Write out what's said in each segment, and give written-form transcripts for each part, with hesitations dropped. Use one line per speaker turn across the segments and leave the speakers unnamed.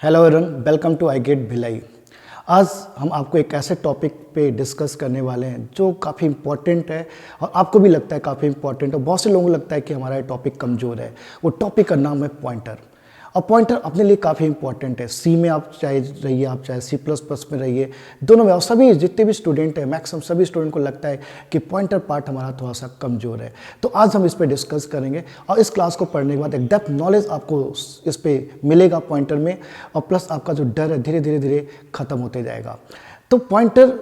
Hello everyone, welcome to I GATE Bhilai. आज हम आपको एक ऐसे टॉपिक पे डिस्कस करने वाले हैं जो काफ़ी इंपॉर्टेंट है और आपको भी लगता है काफ़ी इंपॉर्टेंट है। बहुत से लोगों को लगता है कि हमारा ये टॉपिक कमज़ोर है। वो टॉपिक का नाम है पॉइंटर। और पॉइंटर अपने लिए काफ़ी इंपॉर्टेंट है। सी में आप चाहे रहिए, आप चाहे C++ में रहिए, दोनों में। और सभी जितने भी स्टूडेंट हैं, मैक्सिमम सभी स्टूडेंट को लगता है कि पॉइंटर पार्ट हमारा थोड़ा सा कमज़ोर है। तो आज हम इस पर डिस्कस करेंगे और इस क्लास को पढ़ने के बाद एक डेप्थ नॉलेज आपको इस पर मिलेगा पॉइंटर में, और प्लस आपका जो डर है धीरे धीरे धीरे खत्म होते जाएगा। तो पॉइंटर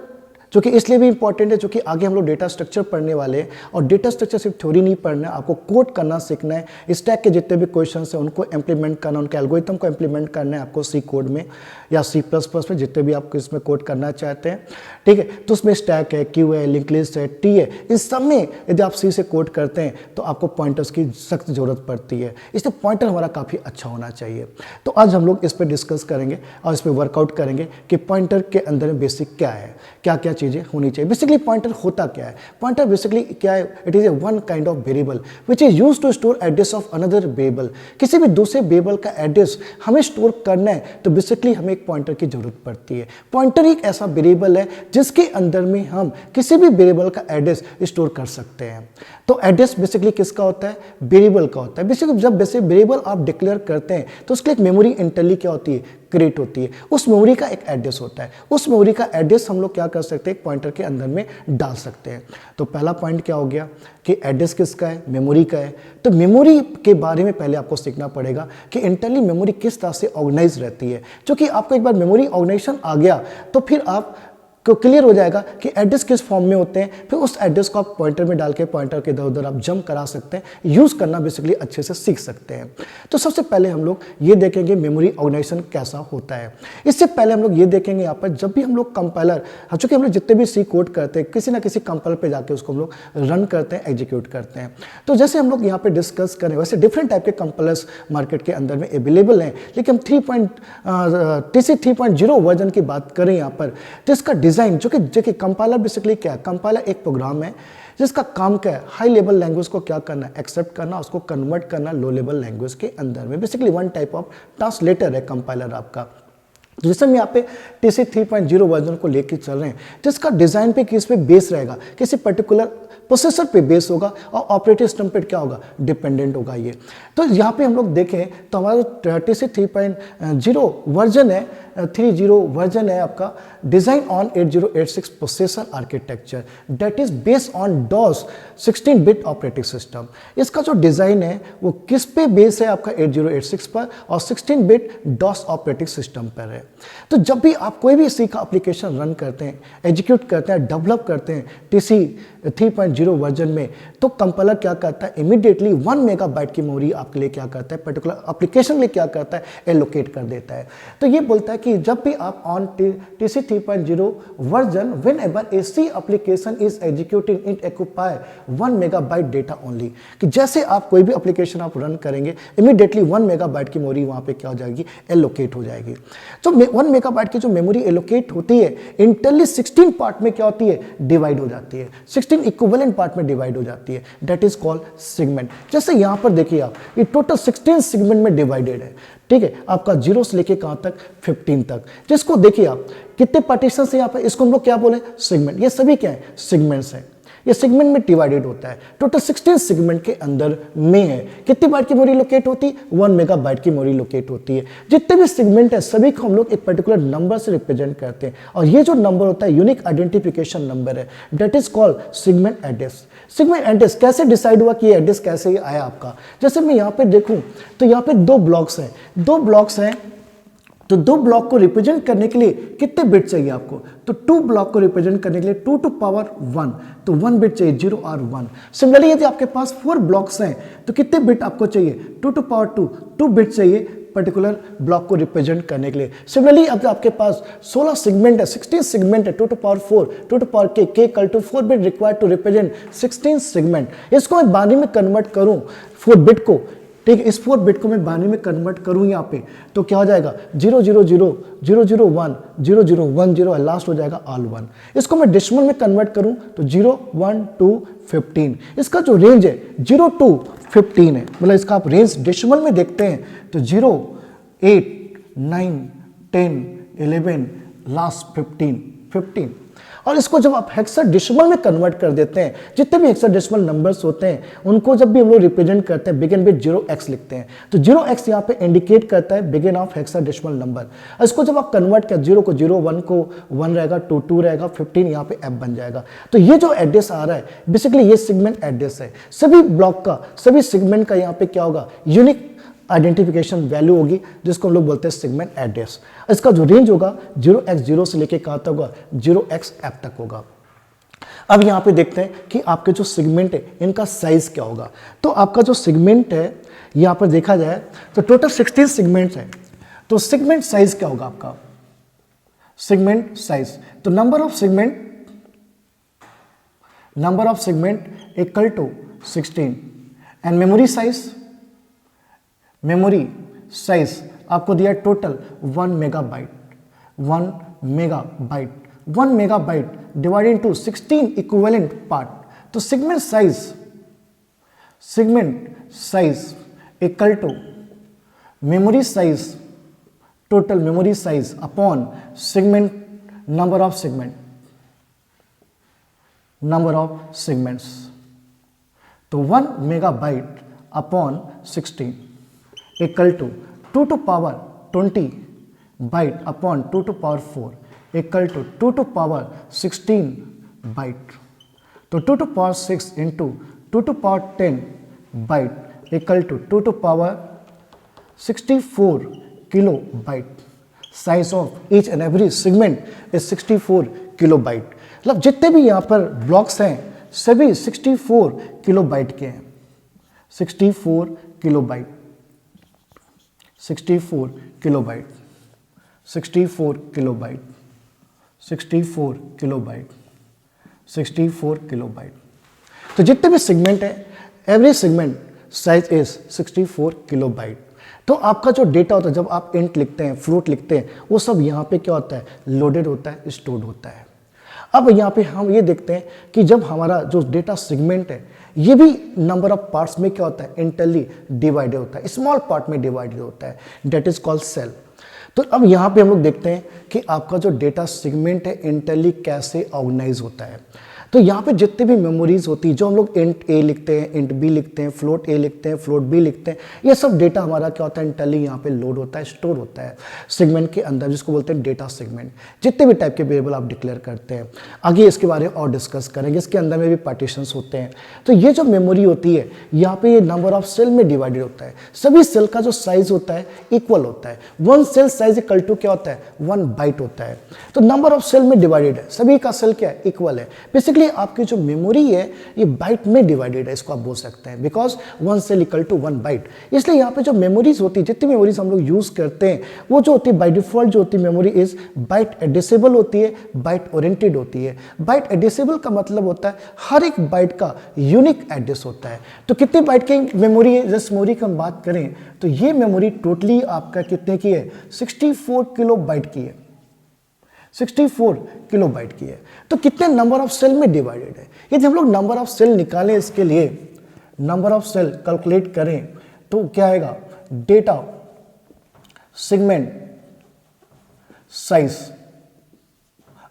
जो कि इसलिए भी इंपॉर्टेंट है, जो कि आगे हम लोग डेटा स्ट्रक्चर पढ़ने वाले हैं। और डेटा स्ट्रक्चर सिर्फ थ्योरी नहीं पढ़ना है, आपको कोड करना सीखना है। स्टैक के जितने भी क्वेश्चंस हैं उनको इंप्लीमेंट करना, उनके एल्गोरिथम को इंप्लीमेंट करना है आपको C कोड में या C++ में, जितने भी आप इसमें कोड करना चाहते हैं। ठीक है, तो उसमें स्टैक है, क्यू है, लिंक लिस्ट है, टी है। इन सब में यदि आप C से कोड करते हैं तो आपको पॉइंटर्स की सख्त ज़रूरत पड़ती है। इसलिए पॉइंटर हमारा काफ़ी अच्छा होना चाहिए। तो आज हम लोग इस पर डिस्कस करेंगे और इस पर वर्कआउट करेंगे कि पॉइंटर के अंदर में बेसिक क्या है, क्या क्या चीज़ें होनी चाहिए। बेसिकली पॉइंटर होता क्या है? पॉइंटर बेसिकली क्या है? It is a one kind of variable which is used to store address of another variable. किसी भी दूसरे वेरिएबल का एड्रेस हमें स्टोर करना है तो बेसिकली हमें एक पॉइंटर की जरूरत पड़ती है। पॉइंटर एक ऐसा वेरिएबल है जिसके अंदर में हम किसी भी वेरिएबल का एड्रेस स्टोर कर सकते हैं। तो एड्रेस बेसिकली किसका होता है? वेरिएबल का होता है। बेसिकली जब बेसिक वेरिएबल आप डिक्लेयर करते हैं तो उसके लिए एक मेमोरी इंटरनली क्या होती है? क्रिएट होती है। उस मेमोरी का एक एड्रेस होता है। उस मेमोरी का एड्रेस हम लोग क्या कर सकते हैं? एक पॉइंटर के अंदर में डाल सकते हैं। तो पहला पॉइंट क्या हो गया कि एड्रेस किसका है? मेमोरी का है। तो मेमोरी के बारे में पहले आपको सीखना पड़ेगा कि इंटरनली मेमोरी किस तरह से ऑर्गेनाइज रहती है। क्योंकि आपको एक बार मेमोरी ऑर्गेनाइजेशन आ गया तो फिर आप को क्लियर हो जाएगा कि एड्रेस किस फॉर्म में होते हैं। फिर उस एड्रेस को आप पॉइंटर में डाल के पॉइंटर के इधर उधर आप जंप करा सकते हैं, यूज़ करना बेसिकली अच्छे से सीख सकते हैं। तो सबसे पहले हम लोग ये देखेंगे मेमोरी ऑर्गेनाइजेशन कैसा होता है। इससे पहले हम लोग ये देखेंगे यहाँ पर जब भी हम लोग कंपाइलर, चूँकि हम लोग जितने भी C कोड करते हैं किसी ना किसी कंपाइलर पर जाके उसको हम लोग रन करते हैं, एग्जीक्यूट करते हैं। तो जैसे हम लोग यहाँ पर डिस्कस करें वैसे डिफरेंट टाइप के कंपाइलर्स मार्केट के अंदर में अवेलेबल हैं, लेकिन हम TC 3.0 वर्जन की बात करें यहाँ पर, तो इसका डिज़ाइन जो कि कंपाइलर बेसिकली क्या है? कंपाइलर एक प्रोग्राम है जिसका काम क्या है? हाई लेवल लैंग्वेज को क्या करना है? एक्सेप्ट करना, उसको कन्वर्ट करना लो लेवल लैंग्वेज के अंदर में। Basically one type of translator है कंपाइलर आपका। जैसे हम यहाँ पे TC 3.0 वर्जन को लेके चल रहे हैं, जिसका डिज़ाइन पे किस पे बेस रहेगा? किसी पर्टिकुलर प्रोसेसर पे बेस होगा और ऑपरेटिंग सिस्टम पे क्या होगा? डिपेंडेंट होगा ये। तो यहाँ पे हम लोग देखें तो हमारा TC 3.0 वर्जन है, 30 वर्जन है आपका, design on 8086 processor architecture that is based on DOS 16-बिट ऑपरेटिंग सिस्टम। इसका जो डिज़ाइन है वो किस पे बेस है? आपका 8086 पर और 16-बिट DOS ऑपरेटिंग सिस्टम पर है। तो जब भी आप कोई भी C का एप्लीकेशन रन करते हैं, एग्जीक्यूट करते हैं, डेवलप करते हैं TC 3.0 वर्जन में, तो कंपाइलर क्या करता है? इमीडिएटली 1 मेगाबाइट की मेमोरी आपके लिए क्या करता है? पर्टिकुलर एप्लीकेशन के लिए क्या करता है? एलोकेट कर देता है। तो ये बोलता है कि जब भी आप on TC 3.0 version when ever A C application is executing it occupy 1 megabyte data only, कि जैसे आप कोई भी एप्लीकेशन आप रन करेंगे इमीडिएटली 1 मेगाबाइट की मेमोरी वहाँ पे क्या हो जाएगी? एलोकेट हो जाएगी। तो 1 मेगाबाइट की जो मेमोरी एलोकेट होती है इंटरनली 16 पार्ट में क्या होती है? डिवाइड हो जाती है। 16 इक्विवेलेंट पार्ट में डिवाइड हो जाती है, दैट इज कॉल्ड सेगमेंट। जैसे यहाँ पर देखिए आप, ये टोटल 16 सेगमेंट में डिवाइडेड है। ठीक है, आपका 0 से लेके कहाँ तक? 15 तक। जिसको देखिए आप कितने पार्टीशन है यहाँ पर, इसको हम लोग क्या बोले? सेगमेंट। ये सभी क्या है? सेगमेंट्स हैं। ये सेगमेंट में डिवाइडेड होता है। टोटल 16 सेगमेंट के अंदर में है। कितनी बाइट की मेमोरी लोकेट होती है? 1 मेगाबाइट की मेमोरी लोकेट होती है। जितने भी सेगमेंट है सभी को हम लोग एक पर्टिकुलर नंबर से रिप्रेजेंट करते हैं, और ये जो नंबर होता है यूनिक आइडेंटिफिकेशन नंबर है, that is called segment address. Segment address कैसे डिसाइड हुआ कि ये एड्रेस कैसे आया आपका? जैसे मैं यहाँ पे देखूँ तो यहाँ पे 2 ब्लॉक्स हैं, 2 ब्लॉक्स हैं। तो 2 ब्लॉक को रिप्रेजेंट करने के लिए कितने बिट चाहिए आपको? तो 2 ब्लॉक को रिप्रेजेंट करने के लिए 2 टू पावर 1, तो 1 बिट चाहिए, 0 और 1। सिमिलरली यदि आपके पास 4 ब्लॉक्स हैं तो कितने बिट आपको चाहिए? 2 टू पावर 2 बिट चाहिए पर्टिकुलर ब्लॉक को रिप्रेजेंट करने के लिए। सिमिलरली अब आपके पास 16 सेगमेंट है, 16 सेगमेंट है, 2 to power 4, 2 to power k equal to 4 bit required to represent 16 segment. इसको मैं बाइनरी में कन्वर्ट करूँ 4 बिट को, ठीक है, इस 4 बिट को मैं बाइनरी में कन्वर्ट करूँ यहाँ पे, तो क्या हो जाएगा? 0 0 0 0 0 1 0 0 1 0, लास्ट हो जाएगा ऑल 1। इसको मैं डेसिमल में कन्वर्ट करूँ तो 0 1 2 15। इसका जो रेंज है 0 to 15 है, मतलब इसका आप रेंज डेसिमल में देखते हैं तो 0 8 9 10, 11, लास्ट 15। और इसको जब आप हेक्साडेसिमल में कन्वर्ट कर देते हैं, जितने भी हेक्साडेसिमल नंबर्स होते हैं उनको जब भी हम लोग रिप्रेजेंट करते हैं बिगिन विद 0x लिखते हैं, तो 0x यहाँ पे इंडिकेट करता है बिगिन ऑफ हेक्साडेसिमल नंबर। इसको जब आप कन्वर्ट कर 0 को 0, 1 को 1 रहेगा, 2 2 रहेगा, 15 यहाँ पे f बन जाएगा। तो ये जो एड्रेस आ रहा है बेसिकली ये सेगमेंट एड्रेस है। सभी ब्लॉक का, सभी सेगमेंट का यहाँ पे क्या होगा, यूनिक आइडेंटिफिकेशन वैल्यू होगी जिसको हम लोग बोलते हैं सेगमेंट एड्रेस। इसका जो रेंज होगा 0x0 से लेके कहाँ तक होगा, 0xf तक होगा। अब यहाँ पे देखते हैं कि आपके जो सेगमेंट है इनका साइज क्या होगा। तो आपका जो सेगमेंट है यहाँ पर देखा जाए तो टोटल 16 सेगमेंट्स हैं। तो सेगमेंट साइज क्या होगा आपका, सेगमेंट साइज, तो number of segment equal to 16 and memory size आपको दिया total 1 megabyte. 1 megabyte divide into 16 equivalent part. तो segment size equal to memory size, total memory size upon segment number of segments. तो 1 megabyte upon 16 equal to 2 to power 20 byte upon 2 to power 4 equal to 2 to power 16 byte. तो 2 to power 6 into 2 to power 10 byte equal to 2 to power 64 kilo byte. Size of each and every segment is 64 kilo byte. मतलब जितने भी यहाँ पर blocks हैं सभी 64 kilo bite के हैं। 64 kilo bite, 64 kilobyte, 64 kilobyte, 64 kilobyte, 64 kilobyte. तो जितने भी सेगमेंट है every segment size is 64 kilobyte. तो आपका जो डेटा होता है जब आप इंट लिखते हैं, फ्लोट लिखते हैं, वो सब यहाँ पे क्या होता है, लोडेड होता है, स्टोर्ड होता है। अब यहाँ पे हम ये देखते हैं कि जब हमारा जो डेटा सेगमेंट है ये भी नंबर ऑफ पार्ट्स में क्या होता है, इंटरली डिवाइडेड होता है, स्मॉल पार्ट में डिवाइडेड होता है, डेट इज कॉल्ड सेल। तो अब यहाँ पे हम लोग देखते हैं कि आपका जो डेटा सेगमेंट है इंटरली कैसे ऑर्गेनाइज होता है। तो यहाँ पे जितने भी मेमोरीज होती है जो हम लोग इंट ए लिखते हैं, इंट बी लिखते हैं, फ्लोट ए लिखते हैं, फ्लोट बी लिखते हैं, ये सब डेटा हमारा क्या होता है, इंटरली यहाँ पे लोड होता है, स्टोर होता है सेगमेंट के अंदर, जिसको बोलते हैं डेटा सेगमेंट। जितने भी टाइप के वेरिएबल आप डिक्लेयर करते हैं, आगे इसके बारे में और डिस्कस करेंगे। इसके अंदर में भी पार्टीशंस होते हैं। तो ये जो मेमोरी होती है यहाँ पे ये नंबर ऑफ सेल में डिवाइडेड होता है। सभी सेल का जो साइज होता है इक्वल होता है। 1 सेल साइज इक्वल टू क्या होता है, 1 बाइट होता है। तो नंबर ऑफ सेल में डिवाइडेड है, सभी का सेल क्या है, इक्वल है। बेसिकली आपकी जो मेमोरी है ये बाइट में डिवाइडेड है, इसको आप बोल सकते हैं, because 1 cell equal to 1 byte. इसलिए यहाँ पे जो मेमोरीज होती है, जितनी मेमोरीज हम लोग यूज करते हैं, वो जो होती है बाय डिफॉल्ट जो होती है मेमोरी इज बाइट एडिसेबल होती है, बाइट ओरिएंटेड होती है। बाइट एडिसेबल का मतलब होता है हर एक बाइट का यूनिक एड्रेस होता है। तो कितनी बाइट की मेमोरी है, जिस मेमोरी की हम बात करें तो ये मेमोरी टोटली आपका कितने की है, 64 किलो बाइट की है, 64 किलो बाइट की है। तो कितने नंबर ऑफ सेल में डिवाइडेड है। यदि हम लोग नंबर ऑफ सेल निकालें, इसके लिए नंबर ऑफ सेल कैलकुलेट करें तो क्या आएगा, data segment size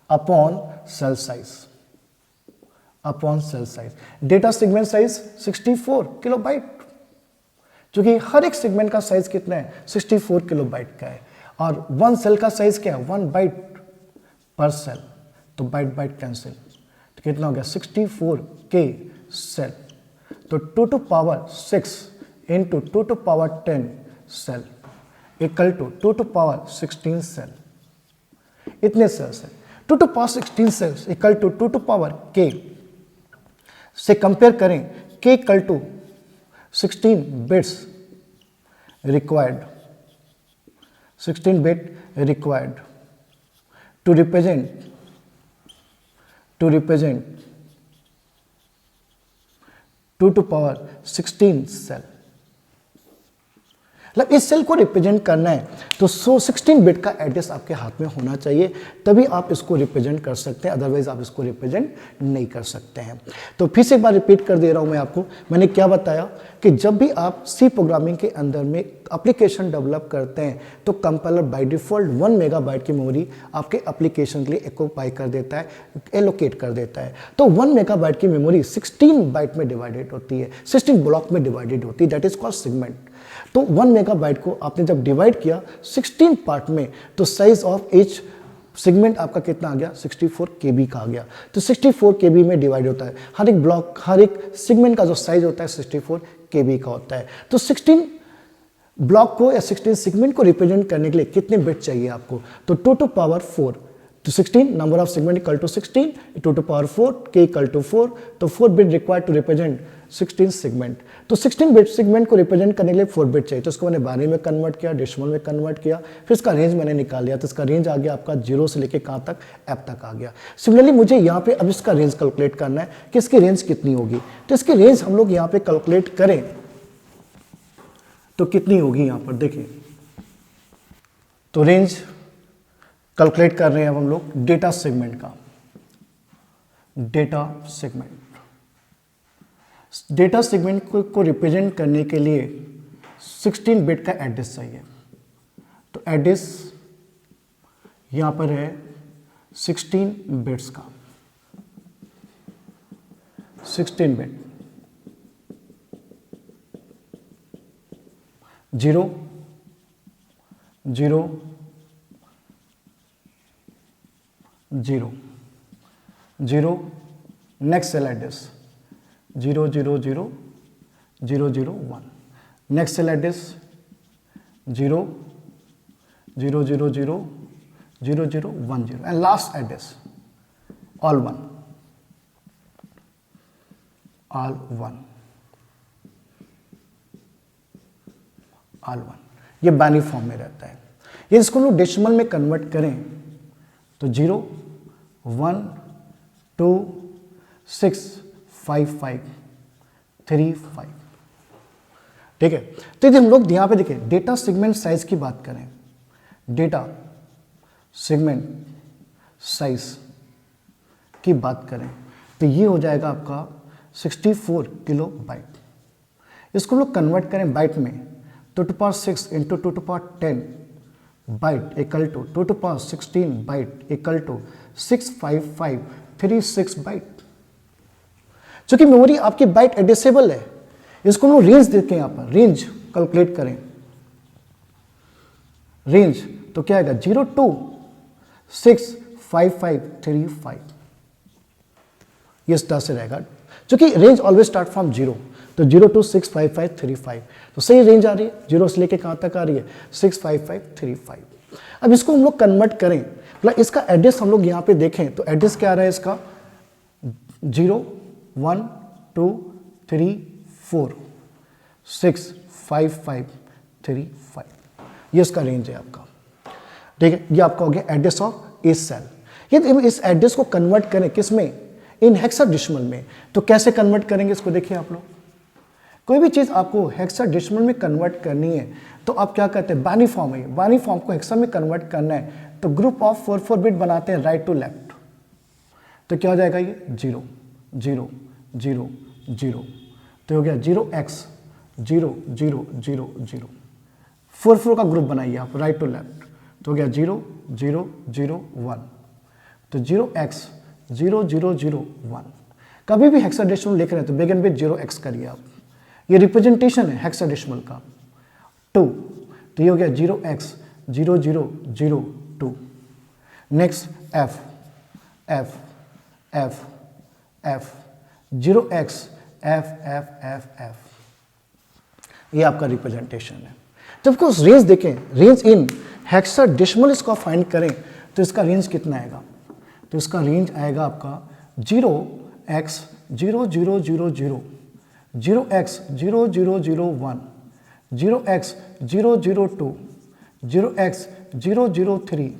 upon cell size, upon cell size. Data segment size 64 kilo byte, क्योंकि हर एक सेगमेंट का साइज कितना है, 64 किलो बाइट का है। और 1 सेल का साइज क्या है, 1 बाइट पर सेल। तो बाइट बाइट कैंसिल, तो कितना हो गया, 64 के सेल। तो 2 to power 6 into 2 to power 10 cell equal to 2 to power 16 cell. इतने सेल्स है, 2 to power 16 cells equal to 2 to power k से कंपेयर करें, k equal to 16 bits required, 16 bit required to represent 2 to power 16 cell. मतलब इस cell को represent करना है तो 16 बिट का एड्रेस आपके हाथ में होना चाहिए, तभी आप इसको रिप्रेजेंट कर सकते हैं, अदरवाइज आप इसको रिप्रेजेंट नहीं कर सकते हैं। तो फिर से एक बार रिपीट कर दे रहा हूं मैं आपको, मैंने क्या बताया कि जब भी आप सी प्रोग्रामिंग के अंदर में एप्लीकेशन डेवलप करते हैं तो कंपाइलर बाय डिफ़ॉल्ट 1 मेगाबाइट की मेमोरी आपके एप्लीकेशन के लिए एक्यूपाई कर देता है, एलोकेट कर देता है। तो 1 मेगाबाइट की मेमोरी 16 बाइट में डिवाइडेड होती है, 16 ब्लॉक में डिवाइडेड होती है, दैट इज कॉल्ड सेगमेंट। तो 1 मेगाबाइट को आपने जब डिवाइड किया 16 पार्ट में तो साइज ऑफ ईच सेगमेंट आपका कितना आ गया, 64 KB का आ गया। तो 64 KB में डिवाइड होता है, हर एक ब्लॉक, हर एक सेगमेंट का जो साइज होता है 64 KB का होता है। तो 16 ब्लॉक को या 16 सेगमेंट को रिप्रेजेंट करने के लिए कितने बिट चाहिए आपको, तो 2 टू पावर 4, तो 16 number of segment equal to 16, 2 to power 4, k equal to 4, तो 4 bit required to represent 16 segment. तो 16 बिट सेगमेंट को रिप्रेजेंट करने के लिए 4 बिट चाहिए, तो इसको मैंने बाइनरी में कन्वर्ट किया, डेसिमल में कन्वर्ट किया, फिर इसका रेंज मैंने निकाल लिया, तो इसका रेंज आ गया आपका 0 से लेके कहाँ तक, f तक आ गया। सिमिलरली मुझे यहाँ पे अब इसका रेंज कैलकुलेट करना है कि इसकी रेंज कितनी होगी, तो इसकी रेंज हम लोग यहाँ पे कैलकुलेट करें तो कितनी होगी, यहाँ पर देखिए, तो रेंज कैलकुलेट कर रहे हैं अब हम लोग डेटा सेगमेंट का। डेटा सेगमेंट को रिप्रेजेंट करने के लिए 16 बिट का एड्रेस चाहिए, तो एड्रेस यहां पर है 16 बिट्स का, 16 bit 0 0 0 0, next cell address 0 0 0 0 0 1, next cell address 0 0 0 0 0 0 1 0, and last address all 1 all 1 all 1, ये बाइनरी फॉर्म में रहता है। ये इसको लोग डेसिमल में कन्वर्ट करें तो 0 1 2 6 5 5 3 5, ठीक है। तो यदि हम लोग यहाँ पे देखें डेटा सेगमेंट साइज की बात करें, डेटा सेगमेंट साइज की बात करें तो ये हो जाएगा आपका 64 किलो बाइट। इसको हम लोग कन्वर्ट करें बाइट में तो 2 to power 6 into 2 to power 10 byte equal to 2 to power 16 byte equal to 65536 byte. चूंकि मेमोरी आपकी बाइट एडिसेबल है, इसको हम लोग रेंज देखें, यहाँ पर रेंज कैलकुलेट करें, रेंज तो क्या आएगा 0 to 65535, ये इस तरह से रहेगा। चूंकि रेंज ऑलवेज स्टार्ट फ्रॉम 0, तो 0 to 65535, तो सही रेंज आ रही है, 0 से लेके कहाँ तक आ रही है 65535। अब इसको हम लोग कन्वर्ट करें, मतलब इसका एड्रेस हम लोग यहाँ पे देखें तो एड्रेस क्या आ रहा है इसका 0 1 2 3 4 6 5 5 3 5, ये इसका रेंज है आपका, ठीक है। ये आपका हो गया एड्रेस ऑफ इस सेल। यदि इस एड्रेस को कन्वर्ट करें किस में, इन हेक्साडेसिमल में, तो कैसे कन्वर्ट करेंगे इसको देखिए आप लोग। कोई भी चीज़ आपको हेक्साडेसिमल में कन्वर्ट करनी है तो आप क्या करते हैं, बाइनरी फॉर्म है, बाइनरी फॉर्म को हेक्सा में कन्वर्ट करना है तो ग्रुप ऑफ 4 बिट बनाते हैं राइट टू लेफ्ट, तो क्या हो जाएगा ये 0 0 0 0, तो हो गया 0x 0 0 0 0, 4 का ग्रुप बनाइए आप राइट टू लेफ्ट, तो हो गया 0 0 0 1, तो 0x 0 0 0 1। कभी भी हेक्साडेसिमल लिख रहे हैं तो बिगिन विद 0x करिए आप, ये रिप्रेजेंटेशन है हेक्साडेसिमल का। 2, तो ये हो गया 0x 0 0 0 2, next f f f f 0x f f f f, ये आपका रिप्रेजेंटेशन है। तो ऑफकोर्स रेंज देखें, रेंज इन हेक्साडेसिमल इसको फाइंड करें तो इसका रेंज कितना आएगा, तो इसका रेंज आएगा आपका 0x 0 0 0 0, 0x 0 0 0 1, 0x 0 0 2, 0x 0 0 3,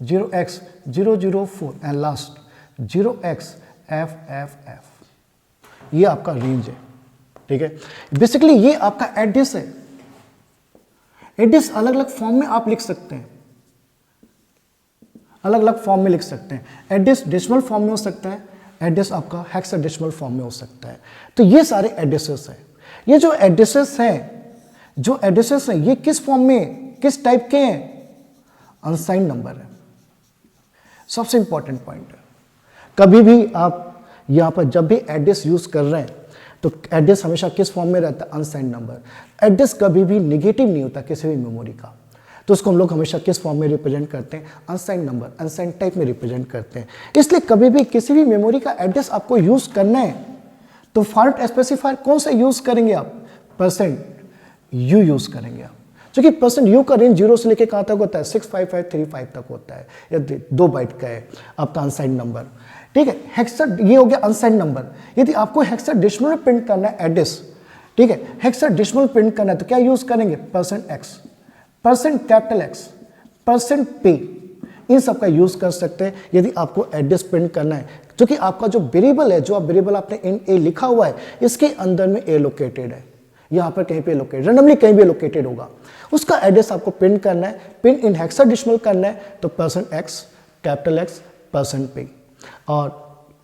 0x 0 0 4, and last 0x f f f, ये आपका रेंज है, ठीक है। बेसिकली ये आपका एड्रेस है। एड्रेस अलग अलग फॉर्म में आप लिख सकते हैं, अलग अलग फॉर्म में लिख सकते हैं। एड्रेस डेसिमल फॉर्म में हो सकता है, एड्रेस आपका हेक्साडेसिमल फॉर्म में हो सकता है। तो ये सारे एड्रेसेस हैं। ये जो एड्रेसेस हैं जो एड्रेसेस हैं ये किस फॉर्म में, किस टाइप के हैं, अनसाइंड नंबर है। सबसे इंपॉर्टेंट पॉइंट है। कभी भी आप यहाँ पर जब भी एड्रेस यूज कर रहे हैं तो एड्रेस हमेशा किस फॉर्म में रहता है, अनसाइंड नंबर। एड्रेस कभी भी निगेटिव नहीं होता किसी भी मेमोरी का, तो उसको हम लोग हमेशा किस फॉर्म में रिप्रेजेंट करते हैं, अनसाइंड नंबर, अनसाइंड टाइप में रिप्रेजेंट करते हैं। इसलिए कभी भी किसी भी मेमोरी का एड्रेस आपको यूज करना है तो फॉर्मेट स्पेसिफायर कौन सा यूज करेंगे आप, %u यूज करेंगे आप, क्योंकि %u का रेंज 0 से लेकर कहाँ तक होता है, 65535 तक होता है, या 2 बाइट का है आपका अनसाइंड नंबर। ठीक है, हेक्सा ये हो गया अनसाइंड नंबर। यदि आपको हेक्साडेसिमल में प्रिंट करना है एड्रेस, ठीक है, हेक्साडेसिमल प्रिंट करना है तो क्या यूज करेंगे, %x, %X, %p, इन सब का यूज कर सकते हैं यदि आपको एड्रेस प्रिंट करना है, क्योंकि आपका जो वेरिएबल है, जो आप वेरिएबल आपने इन a लिखा हुआ है, इसके अंदर में a लोकेटेड है, यहाँ पर कहीं पे लोकेटेड, रैंडमली कहीं भी लोकेटेड होगा, उसका एड्रेस आपको प्रिंट करना है, प्रिंट इन हेक्साडेसिमल करना है तो %x, X, %p, और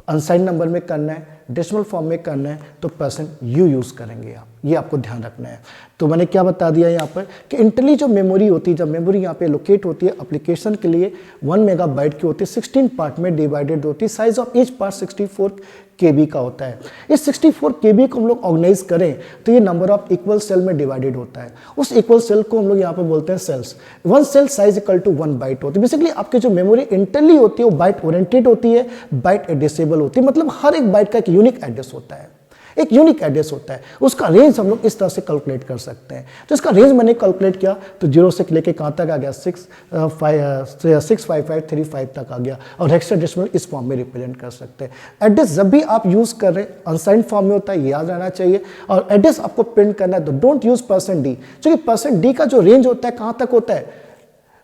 अनसाइंड नंबर में करना है, डेसिमल फॉर्म में करना है तो %u यूज़ करेंगे आप, ये आपको ध्यान रखना है। तो मैंने क्या बता दिया यहाँ पर कि इंटरनली जो मेमोरी होती है, जब मेमोरी यहाँ पे लोकेट होती है एप्लीकेशन के लिए 1 मेगाबाइट की होती है, 16 पार्ट में डिवाइडेड होती है, size of each part 64 KB का होता है। इस 64 KB को हम लोग ऑर्गेनाइज करें तो ये नंबर ऑफ इक्वल सेल में डिवाइडेड होता है। उस इक्वल सेल को हम लोग यहाँ पे बोलते हैं cells. 1 cell size equal to 1 byte होती है। बेसिकली आपकी जो मेमोरी इंटरनली होती है वो बाइट ओरिएंटेड होती है, बाइट एड्रेसेबल होती है, मतलब हर एक बाइट का एक यूनिक एड्रेस होता है, एक यूनिक एड्रेस होता है। उसका रेंज हम लोग इस तरह से कैलकुलेट कर सकते हैं। तो इसका रेंज मैंने कैलकुलेट किया तो 0 से लेके कहाँ तक आ गया, 65535 तक आ गया, और हेक्साडेसिमल इस फॉर्म में रिप्रेजेंट कर सकते हैं। एड्रेस जब भी आप यूज कर रहे हैं अनसाइंड फॉर्म में होता है, ये याद रहना चाहिए। और एड्रेस आपको प्रिंट करना है तो डोंट यूज %d, क्योंकि %d का जो रेंज होता है कहाँ तक होता है,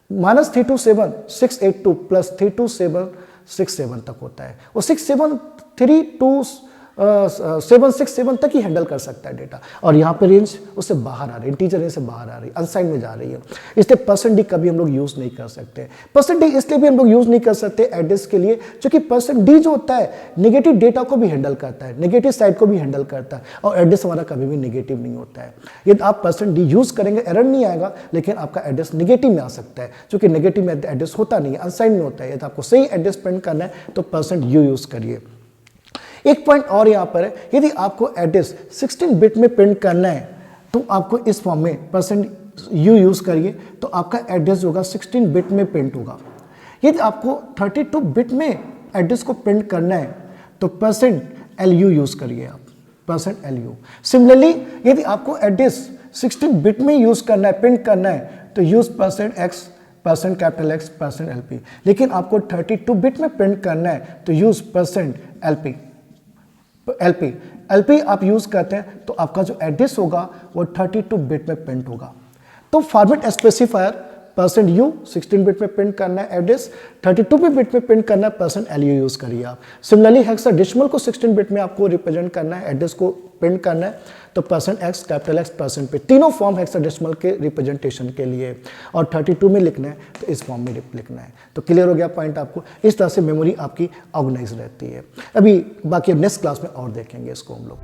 -327,682 प्लस 32767 तक होता है। वो 767 तक ही हैंडल कर सकता है डेटा, और यहाँ पे रेंज उससे बाहर आ रही है, इंटीजर रेंज से बाहर आ रही है, अनसाइंड में जा रही है, इसलिए %d कभी हम लोग यूज़ नहीं कर सकते। %d इसलिए भी हम लोग यूज़ नहीं कर सकते एड्रेस के लिए, क्योंकि %d जो होता है नेगेटिव डेटा को भी हैंडल करता है, नेगेटिव साइड को भी हैंडल करता है, और एड्रेस हमारा कभी भी नेगेटिव नहीं होता है। यदि आप %d यूज़ करेंगे एरर नहीं आएगा, लेकिन आपका एड्रेस नेगेटिव में आ सकता है, क्योंकि नेगेटिव में एड्रेस होता नहीं है, अनसाइंड में होता है। यदि आपको सही एड्रेस प्रिंट करना है तो %u यूज़ करिए। एक पॉइंट और यहाँ पर है, यदि आपको एड्रेस 16 बिट में प्रिंट करना है तो आपको इस फॉर्म में %u यूज़ करिए तो आपका एड्रेस होगा 16 बिट में प्रिंट होगा। यदि आपको 32 बिट में एड्रेस को प्रिंट करना है तो %lu यूज़ करिए आप, %lu। सिमिलरली यदि आपको एड्रेस 16 बिट में यूज़ करना है, प्रिंट करना है तो यूज़ %x, %X, %lp। लेकिन आपको 32 बिट में प्रिंट करना है तो यूज़ %lp आप यूज करते हैं तो आपका जो एड्रेस होगा वो 32 बिट में प्रिंट होगा। तो फॉर्मेट स्पेसिफायर %u 16 बिट में प्रिंट करना है एड्रेस, 32 बिट में प्रिंट करना है %lu यूज करिए आप। सिमिलरली हेक्साडेसिमल को 16 बिट में आपको रिप्रेजेंट करना है, एड्रेस को प्रिंट करना है तो %x, X, %p, तीनों फॉर्म हेक्साडेसिमल के रिप्रेजेंटेशन के लिए, और 32 में लिखना है तो इस फॉर्म में लिखना है। तो क्लियर हो गया पॉइंट आपको। इस तरह से मेमोरी आपकी ऑर्गेनाइज रहती है। अभी बाकी नेक्स्ट क्लास में और देखेंगे इसको हम लोग।